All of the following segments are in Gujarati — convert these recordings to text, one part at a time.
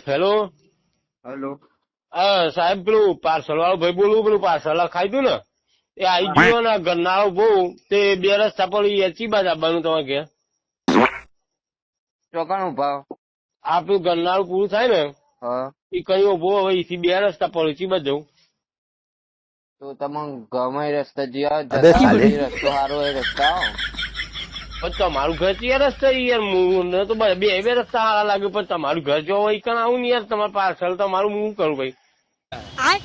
હેલો. હેલો. હા સાહેબ, પેલું પાર્સલ વાળો ભાઈ બોલું. પેલું પાર્સલ ખાઈ દઉં ને એ આવી ગયો ને ગરનાળો બહુ તે બે રસ્તા પર એચી બાજ આવવાનું તમારે ઘેર. ચોકાણું ભાવ. આ પેલું ગરનાળું પૂરું થાય ને હા એ કઈ ઉભો હવે એથી બે રસ્તા પર એચી બાજ જવું. તો તમે ગમે રસ્તા જતા રસ્તો સારો એ રસ્તા આવો. પણ તમારું ઘર છે રસ્તા યાર, હું તો બે રસ્તા સારા લાગે પણ તમારું ઘર જો હોય કણ આવું ને યાર. તમારે પાર્સલ તમારું હું કરું ભાઈ?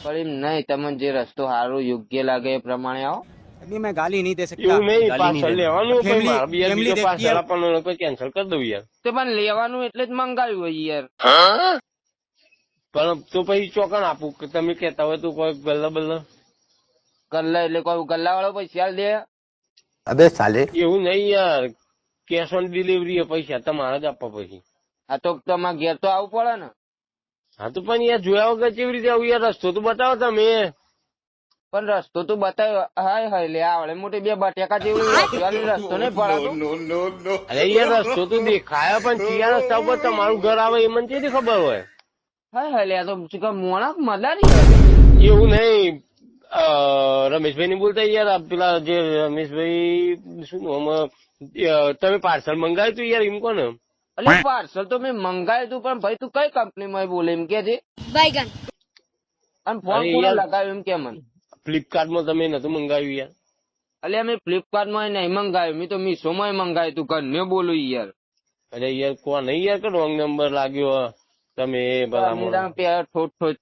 પણ એમ નહીં, તમને જે રસ્તો સારો યોગ્ય લાગે એ પ્રમાણે આવો. अभी मैं गाली नहीं दे सकता, એવું નહીં, गाली नहीं પાર્સલ देना। લેવાનું ભાઈ. फैमिली મારા બીજા फैमिली બીજો देखती પાર્સલ है। આપવાનું કોઈ કેન્સલ કરી દઉં યાર. તો પણ લેવાનું એટલે જ મંગાવ્યું હોય યાર. પણ તો પછી ચોકન આપું કે તમે કેતા હોય તો કોઈ ગલ્લા બલ્લા? ગલ્લા એટલે કોઈ ગલ્લા વાળો પૈસા દે? अबे साले એવું નહીં યાર, કેશ ઓન ડિલિવરી પૈસા તમારે જ આપવા પછી. આ તો તમારે ઘેર તો આવવું પડે ને. હા તો પણ યાર જોયા વગર કેવી રીતે આવું યાર? રસ્તો તો બતાવો તમે. પણ રસ્તો તો બતાવ્યો. હાય હાય લે આવડે મોટી બે બટેકા જેવું રસ્તો નહીં પડાતો. અરે યાર રસ્તો તો દેખાય પણ ચિયા રસ્તા ઉપર તમારું ઘર આવે એ મને કેવી ખબર હોય? હાય હાય લે આ તો મોણક મદારી. એવું નહીં, રમેશભાઈ ની બોલતા યાર. પેલા જે રમેશભાઈ શું નામ, તમે પાર્સલ મંગાવ્યું તું યાર એમ કોને? એટલે પાર્સલ તો મેં મંગાવ્યું તું પણ ભાઈ તું કઈ કંપનીમાં બોલે એમ કે છે. અને ફોન કોને લગાવ્યો એમ કે મને? ફ્લિપકાર્ટમાં તમે નતું મંગાવ્યું યાર? એટલે અમે ફ્લિપકાર્ટમાં નહીં મંગાવ્યું, મેં તો મીશોમાં મંગાવ્યું તું. ઘરને બોલું યાર. અરે યાર કોણ નહીં યાર, કે રોંગ નંબર લાગ્યો તમે ભલા ઠોઠ ઠોઠ